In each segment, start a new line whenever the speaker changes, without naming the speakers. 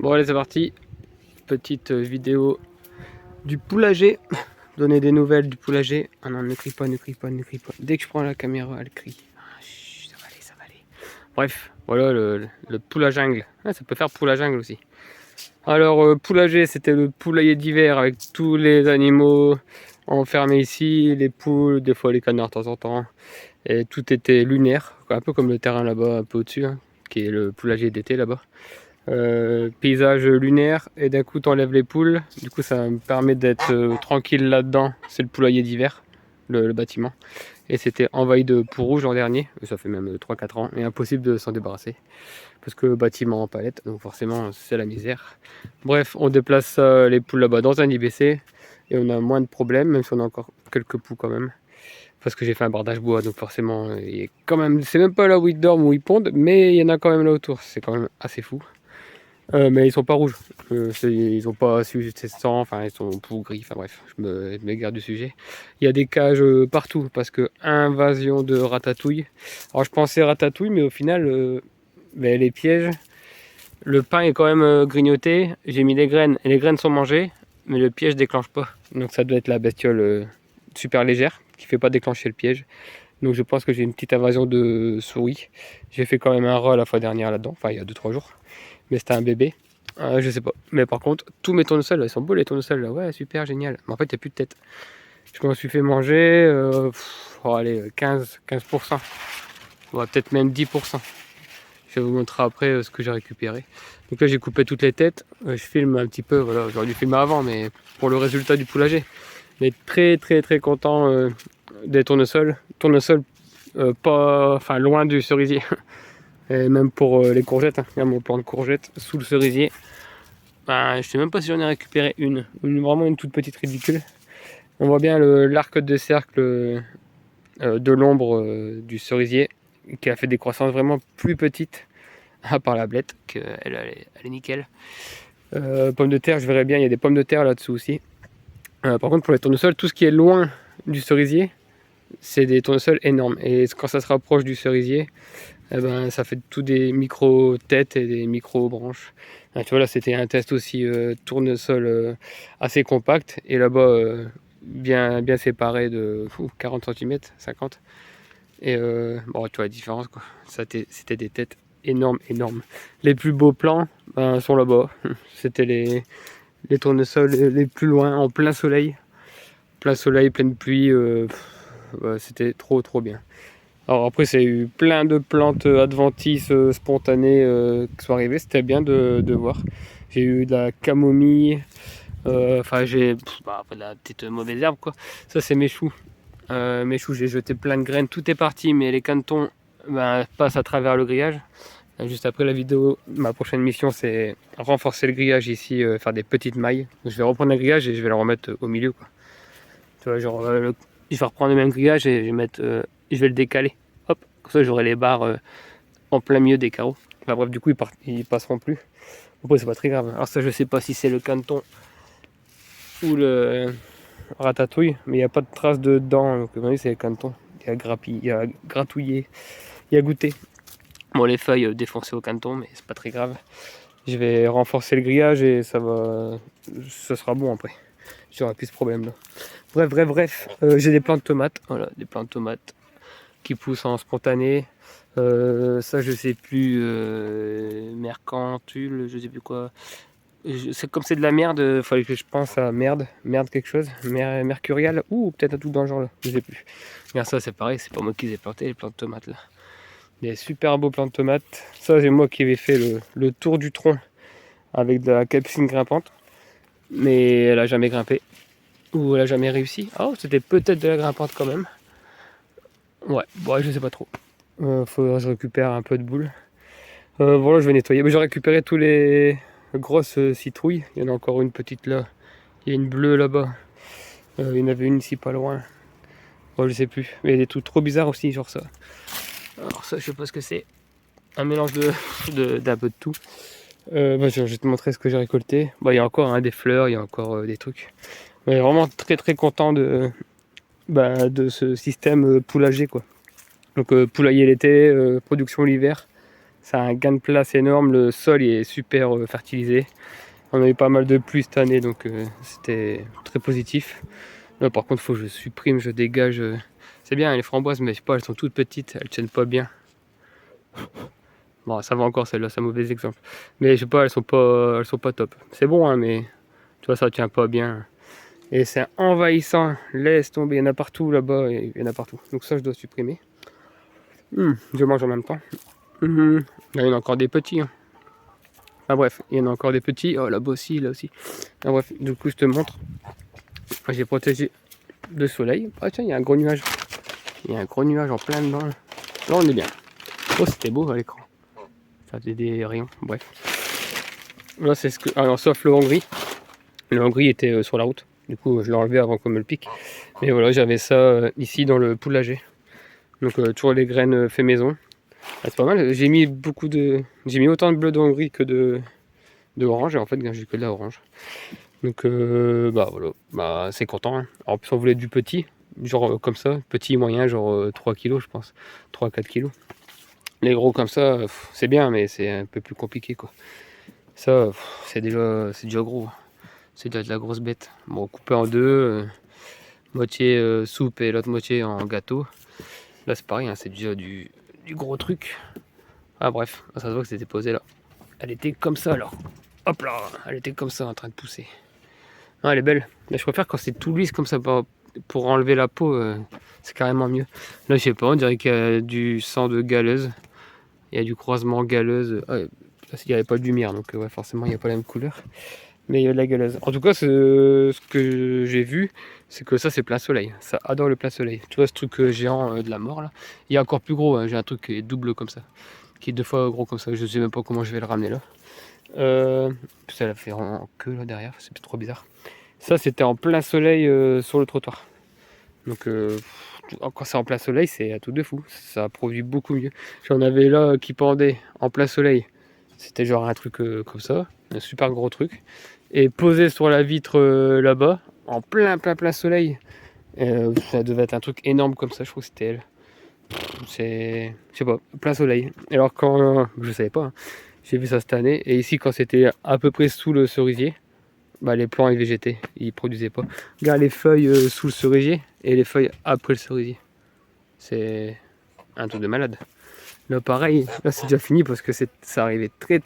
Bon allez c'est parti, petite vidéo du poulager, donner des nouvelles du poulager. Ah non, ne crie pas, ne crie pas, ne crie pas. Dès que je prends la caméra, elle crie. Ah, chut, ça va aller, ça va aller. Bref, voilà le poulager. Ah, ça peut faire poulager aussi. Alors poulager, c'était le poulailler d'hiver avec tous les animaux enfermés ici, les poules, des fois les canards de temps en temps. Et tout était lunaire, un peu comme le terrain là-bas, un peu au-dessus, hein, qui est le poulager d'été là-bas. Paysage lunaire, et d'un coup t'enlèves les poules, du coup ça me permet d'être tranquille là-dedans. C'est le poulailler d'hiver, le bâtiment, et c'était envahi de poux rouges l'an dernier, ça fait même 3-4 ans, et impossible de s'en débarrasser parce que bâtiment en palette, donc forcément c'est la misère. Bref, on déplace les poules là-bas dans un IBC et on a moins de problèmes, même si on a encore quelques poux quand même, parce que j'ai fait un bardage bois, donc forcément il est quand même, c'est même pas là où ils dorment, où ils pondent, mais il y en a quand même là autour, c'est quand même assez fou. Mais ils sont pas rouges, ils ont pas su sang, enfin ils sont tout gris, enfin bref, je m'égare du sujet. Il y a des cages partout, parce que invasion de ratatouille. Alors je pensais ratatouille, mais au final, les pièges, le pain est quand même grignoté, j'ai mis les graines, et les graines sont mangées, mais le piège déclenche pas. Donc ça doit être la bestiole super légère, qui fait pas déclencher le piège. Donc je pense que j'ai une petite invasion de souris. J'ai fait quand même un rat la fois dernière là-dedans, enfin il y a 2-3 jours. Mais c'était un bébé. Je sais pas. Mais par contre, tous mes tournesols, ils sont beaux les tournesols là. Ouais, super, génial. Mais en fait, il n'y a plus de tête. Je m'en suis fait manger, allez, 15%. Ouais, peut-être même 10%. Je vais vous montrer après ce que j'ai récupéré. Donc là, j'ai coupé toutes les têtes. Je filme un petit peu. Voilà, j'aurais dû filmer avant, mais pour le résultat du poulager. Mais très, très, très content des tournesols. Tournesols pas, enfin, loin du cerisier. Et même pour les courgettes, hein. Il y a mon plan de courgettes sous le cerisier. Je sais même pas si j'en ai récupéré vraiment une toute petite ridicule. On voit bien l'arc de cercle de l'ombre du cerisier qui a fait des croissances vraiment plus petites, à part la blette, elle est nickel. Pommes de terre, je verrais bien, il y a des pommes de terre là-dessous aussi. Par contre, pour les tournesols, tout ce qui est loin du cerisier, c'est des tournesols énormes. Et quand ça se rapproche du cerisier, ça fait tout des micro-têtes et des micro-branches. Tu vois, là, c'était un test aussi tournesol assez compact. Et là-bas, bien séparé de 40 cm, 50. Et bon, tu vois la différence, quoi. C'était des têtes énormes, énormes. Les plus beaux plans sont là-bas. C'était les tournesols les plus loin, en plein soleil. Plein soleil, pleine pluie. C'était trop, trop bien. Alors après, c'est eu plein de plantes adventices spontanées qui sont arrivées. C'était bien de voir. J'ai eu de la camomille. Enfin, j'ai de la petite mauvaise herbe, quoi. Ça, c'est mes choux. Mes choux, j'ai jeté plein de graines. Tout est parti, mais les canetons passent à travers le grillage. Juste après la vidéo, ma prochaine mission, c'est renforcer le grillage ici, faire des petites mailles. Donc, je vais reprendre le grillage et je vais le remettre au milieu, quoi. Tu vois, genre, je vais reprendre le même grillage et je vais le décaler. Hop, comme ça j'aurai les barres en plein milieu des carreaux. Enfin bref, du coup ils passeront plus. Après c'est pas très grave. Alors ça je sais pas si c'est le caneton ou le ratatouille, mais il n'y a pas de traces de dents. Donc c'est le caneton. Il a gratouillé, il a goûté. Bon, les feuilles défoncées au caneton, mais c'est pas très grave. Je vais renforcer le grillage et ça sera bon après. J'aurai plus ce problème là. Bref, j'ai des plants de tomates. Voilà, des plants de tomates qui poussent en spontané. Ça je sais plus, mercantile, je sais plus quoi. C'est comme c'est de la merde, il fallait que je pense à merde quelque chose, mercurial, ou peut-être un truc dans le genre là, je sais plus. Bien ça c'est pareil, c'est pas moi qui les ai plantés les plants de tomates là. Des super beaux plants de tomates. Ça c'est moi qui avais fait le tour du tronc avec de la capucine grimpante, mais elle a jamais grimpé. Ou elle a jamais réussi. Oh, c'était peut-être de la grimpante quand même. Ouais, bon, je sais pas trop. Faudrait que je récupère un peu de boule. Voilà, je vais nettoyer. Mais j'ai récupéré tous les grosses citrouilles. Il y en a encore une petite là. Il y a une bleue là-bas. Il y en avait une ici pas loin. Bon, je sais plus. Mais il y a des trucs trop bizarres aussi, genre ça. Alors ça, je sais pas ce que c'est. Un mélange d'un peu de tout. Je vais te montrer ce que j'ai récolté. Il y a encore des fleurs, il y a encore des trucs. Mais vraiment très très content de ce système poulager, quoi. Donc poulailler l'été, production l'hiver. Ça a un gain de place énorme, le sol est super fertilisé. On a eu pas mal de pluie cette année, donc c'était très positif. Là par contre, il faut que je supprime, je dégage. C'est bien les framboises, mais je sais pas, elles sont toutes petites, elles tiennent pas bien. Bon, ça va encore celle-là, c'est un mauvais exemple. Mais je sais pas, elles sont pas top. C'est bon, hein, mais tu vois, ça tient pas bien. Et c'est envahissant, laisse tomber, il y en a partout là-bas, il y en a partout. Donc ça, je dois supprimer. Je mange en même temps. Là, il y en a encore des petits. Hein. Enfin bref, il y en a encore des petits. Oh, là-bas aussi, là aussi. Ah, bref, du coup, je te montre. J'ai protégé le soleil. Ah tiens, il y a un gros nuage. Il y a un gros nuage en plein dedans. Là, on est bien. Oh, c'était beau à l'écran. Ça faisait des rayons. Bref. Là, c'est ce que... Alors, sauf le Hongrie. Le Hongrie était sur la route. Du coup, je l'ai enlevé avant qu'on me le pique. Mais voilà, j'avais ça ici dans le poulager. Donc, toujours les graines fait maison. Ah, c'est pas mal. J'ai mis autant de bleu de Hongrie que de orange. Et en fait, j'ai que de la orange. Donc, bah voilà. Bah, c'est content. Hein. Alors, en plus, on voulait du petit. Genre comme ça. Petit, moyen, genre 3 kilos, je pense. 3-4 kilos. Les gros comme ça, c'est bien, mais c'est un peu plus compliqué, quoi. Ça, c'est déjà gros. C'est déjà de la grosse bête. Bon, coupé en deux, moitié soupe et l'autre moitié en gâteau. Là, c'est pareil, hein, c'est déjà du gros truc. Ah, bref, ça se voit que c'était posé là. Elle était comme ça, alors. Hop là, elle était comme ça en train de pousser. Ah, elle est belle. Là, je préfère quand c'est tout lisse comme ça pour enlever la peau. C'est carrément mieux. Là, je sais pas, on dirait qu'il y a du sang de galeuse. Il y a du croisement galeuse. Ah, il n'y avait pas de lumière, donc ouais, forcément, il n'y a pas la même couleur. Mais il y a de la galeuse. En tout cas, ce que j'ai vu, c'est que ça, c'est plein soleil. Ça adore le plein soleil. Tu vois ce truc géant de la mort, là. Il y a encore plus gros. Hein. J'ai un truc qui est double comme ça. Qui est 2 fois gros comme ça. Je sais même pas comment je vais le ramener là. Ça l'a fait en queue là derrière. C'est trop bizarre. Ça, c'était en plein soleil sur le trottoir. Donc, quand c'est en plein soleil, c'est à tout de fou. Ça produit beaucoup mieux. J'en avais là qui pendait en plein soleil. C'était genre un truc comme ça. Un super gros truc. Et posé sur la vitre là-bas, en plein soleil. Ça devait être un truc énorme comme ça. Je crois que c'était elle. C'est, je sais pas, plein soleil. Alors quand, je savais pas. Hein. J'ai vu ça cette année. Et ici, quand c'était à peu près sous le cerisier, bah, les plants ils végétaient, ils produisaient pas. Regarde les feuilles sous le cerisier et les feuilles après le cerisier. C'est un truc de malade. Là pareil, là c'est déjà fini parce que ça arrivait très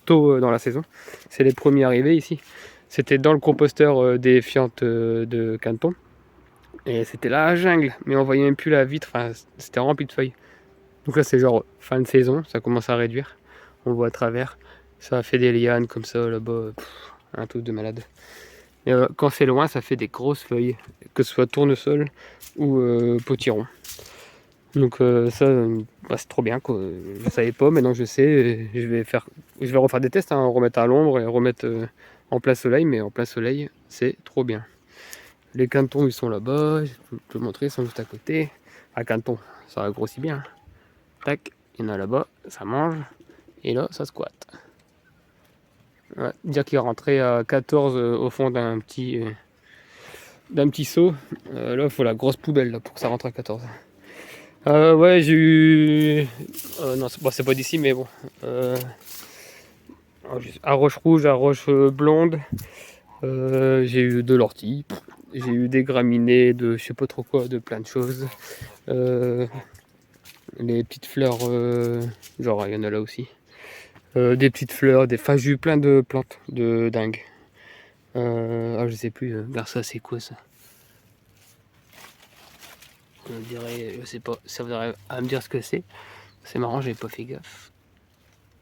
tôt dans la saison. C'est les premiers arrivés ici. C'était dans le composteur des fientes de Canton. Et c'était la jungle, mais on voyait même plus la vitre, enfin, c'était rempli de feuilles. Donc là c'est genre fin de saison, ça commence à réduire. On le voit à travers. Ça a fait des lianes comme ça là-bas, un truc de malade. Et quand c'est loin, ça fait des grosses feuilles, que ce soit tournesol ou potiron. Donc ça, bah, c'est trop bien quoi. Je savais pas, maintenant je sais. Je vais refaire des tests, hein, remettre à l'ombre et remettre en plein soleil, mais en plein soleil, c'est trop bien. Les cantons, ils sont là-bas. Je peux te montrer, ils sont juste à côté. À canton, ça grossit bien. Tac, il y en a là-bas, ça mange. Et là, ça squatte. Ouais, dire qu'il est rentré à 14 au fond d'un petit seau. Là, il faut la grosse poubelle là, pour que ça rentre à 14. Ouais, j'ai eu... non, c'est pas d'ici, mais bon. À Roche Rouge, à Roche Blonde. J'ai eu de l'ortie. J'ai eu des graminées, de je sais pas trop quoi, de plein de choses. Les petites fleurs, genre il y en a là aussi. Des petites fleurs, enfin j'ai eu plein de plantes de dingue. Je sais plus, vers ça c'est quoi ça? On dirait, je sais pas, ça voudrait à me dire ce que c'est. C'est marrant, j'ai pas fait gaffe.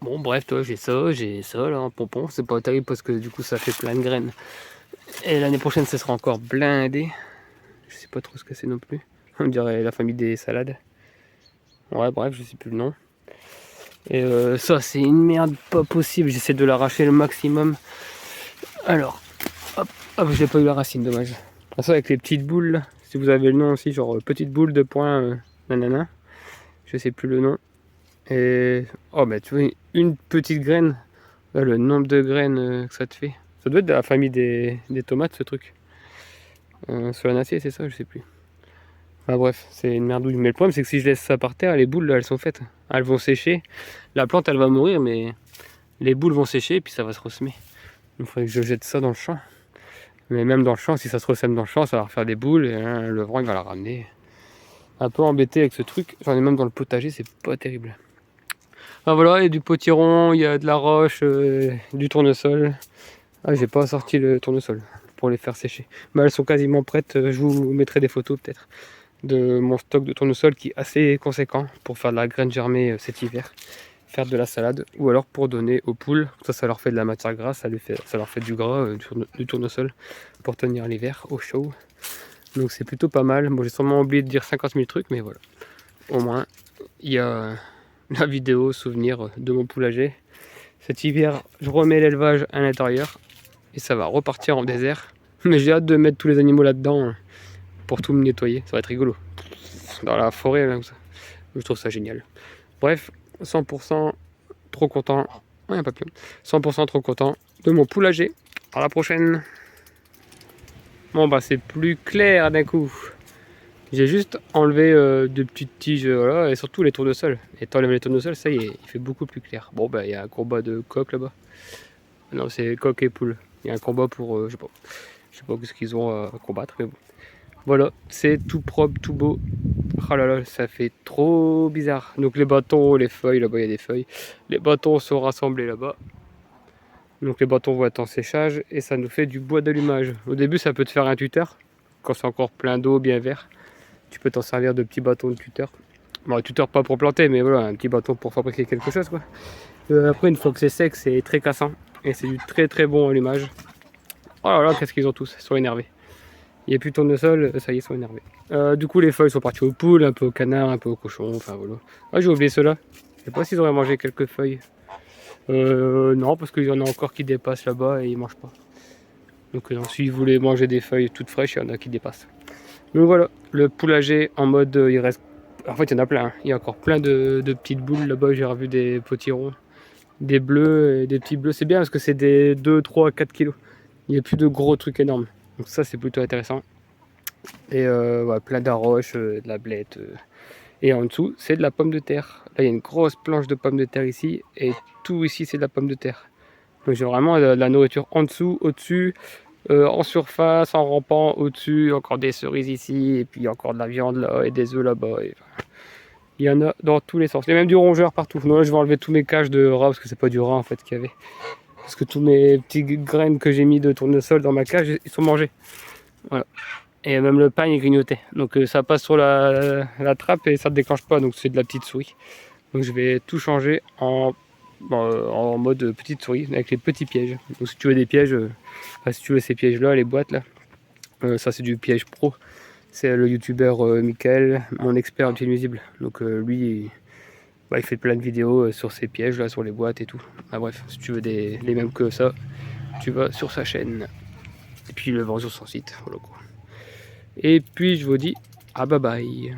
Bon bref, toi j'ai ça là en pompon. C'est pas terrible parce que du coup ça fait plein de graines. Et l'année prochaine ça sera encore blindé. Je sais pas trop ce que c'est non plus. On dirait la famille des salades. Ouais bref, je sais plus le nom. Et ça c'est une merde pas possible. J'essaie de l'arracher le maximum. Alors, hop, j'ai pas eu la racine, dommage. Ça avec les petites boules là. Si vous avez le nom aussi, genre petite boule de poing, nanana. Je sais plus le nom. Et oh bah tu vois une petite graine. Là, le nombre de graines que ça te fait. Ça doit être de la famille des tomates ce truc. Solanaceae c'est ça, je sais plus. Enfin bref, c'est une merdouille. Mais le problème c'est que si je laisse ça par terre, les boules là elles sont faites. Elles vont sécher. La plante elle va mourir mais les boules vont sécher et puis ça va se ressemer. Il faudrait que je jette ça dans le champ. Mais même dans le champ, si ça se ressème dans le champ, ça va refaire des boules et le vent il va la ramener. Un peu embêté avec ce truc. J'en ai même dans le potager, c'est pas terrible. Ah voilà, il y a du potiron, il y a de la roche, du tournesol. Ah, j'ai pas sorti le tournesol pour les faire sécher. Mais elles sont quasiment prêtes. Je vous mettrai des photos peut-être de mon stock de tournesol qui est assez conséquent pour faire de la graine germée cet hiver. Faire de la salade ou alors pour donner aux poules. Ça leur fait de la matière grasse, ça leur fait du gras, du tournesol pour tenir l'hiver au chaud. Donc c'est plutôt pas mal. Bon, j'ai sûrement oublié de dire 50 000 trucs, mais voilà. Au moins, il y a la vidéo souvenir de mon poulager. Cet hiver, je remets l'élevage à l'intérieur et ça va repartir en désert. Mais j'ai hâte de mettre tous les animaux là-dedans pour tout me nettoyer. Ça va être rigolo. Dans la forêt, là, comme ça. Je trouve ça génial. Bref, 100% trop content. Ouais, un papillon. 100% trop content de mon poulager. À la prochaine. Bon, bah, c'est plus clair d'un coup. J'ai juste enlevé deux petites tiges, voilà, et surtout les tournesols. Et t'enlèves les tournesols, ça y est, il fait beaucoup plus clair. Bon, bah, il y a un combat de coq là-bas. Non, c'est coq et poule. Il y a un combat pour, je sais pas ce qu'ils ont à combattre, mais bon. Voilà, c'est tout propre, tout beau. Oh là là, ça fait trop bizarre. Donc les bâtons, les feuilles, là-bas il y a des feuilles. Les bâtons sont rassemblés là-bas. Donc les bâtons vont être en séchage et ça nous fait du bois d'allumage. Au début ça peut te faire un tuteur, quand c'est encore plein d'eau, bien vert. Tu peux t'en servir de petits bâtons de tuteur. Bon, un tuteur pas pour planter, mais voilà, un petit bâton pour fabriquer quelque chose quoi. Après une fois que c'est sec, c'est très cassant. Et c'est du très très bon allumage. Oh là là, qu'est-ce qu'ils ont tous, ils sont énervés. Il n'y a plus de tournesol, ça y est, ils sont énervés. Du coup, les feuilles sont parties aux poules, un peu aux canards, un peu aux cochons, enfin voilà. Ah, j'ai oublié ceux-là. Je sais pas s'ils auraient mangé quelques feuilles. Non, parce qu'il y en a encore qui dépassent là-bas et ils mangent pas. Donc non, s'ils voulaient manger des feuilles toutes fraîches, il y en a qui dépassent. Donc voilà, le poulager en mode, il reste... En fait, il y en a plein. Hein. Il y a encore plein de petites boules là-bas. J'ai revu des potirons, des bleus et des petits bleus. C'est bien parce que c'est des 2, 3, 4 kilos. Il n'y a plus de gros trucs énormes. Donc ça, c'est plutôt intéressant. Et ouais, plein d'arroches, de la blette. Et en dessous, c'est de la pomme de terre. Là, il y a une grosse planche de pommes de terre ici. Et tout ici, c'est de la pomme de terre. Donc j'ai vraiment de la nourriture en dessous, au-dessus, en surface, en rampant, au-dessus. Encore des cerises ici. Et puis encore de la viande là. Et des œufs là-bas. Et... il y en a dans tous les sens. Il y a même du rongeur partout. Non, là, je vais enlever tous mes cages de rat. Parce que c'est pas du rat en fait qu'il y avait. Parce que tous mes petites graines que j'ai mis de tournesol dans ma cage, ils sont mangés. Voilà. Et même le pain est grignoté. Donc ça passe sur la trappe et ça ne déclenche pas. Donc c'est de la petite souris. Donc je vais tout changer en mode petite souris avec les petits pièges. Donc si tu veux des pièges, si tu veux ces pièges là, les boîtes là, ça c'est du piège pro. C'est le youtubeur Michael, mon expert outil nuisible. Donc lui, il fait plein de vidéos sur ces pièges là, sur les boîtes et tout. Ah, bref, si tu veux les mêmes que ça, tu vas sur sa chaîne. Et puis le vend sur son site. Voilà quoi. Et puis je vous dis à bye bye.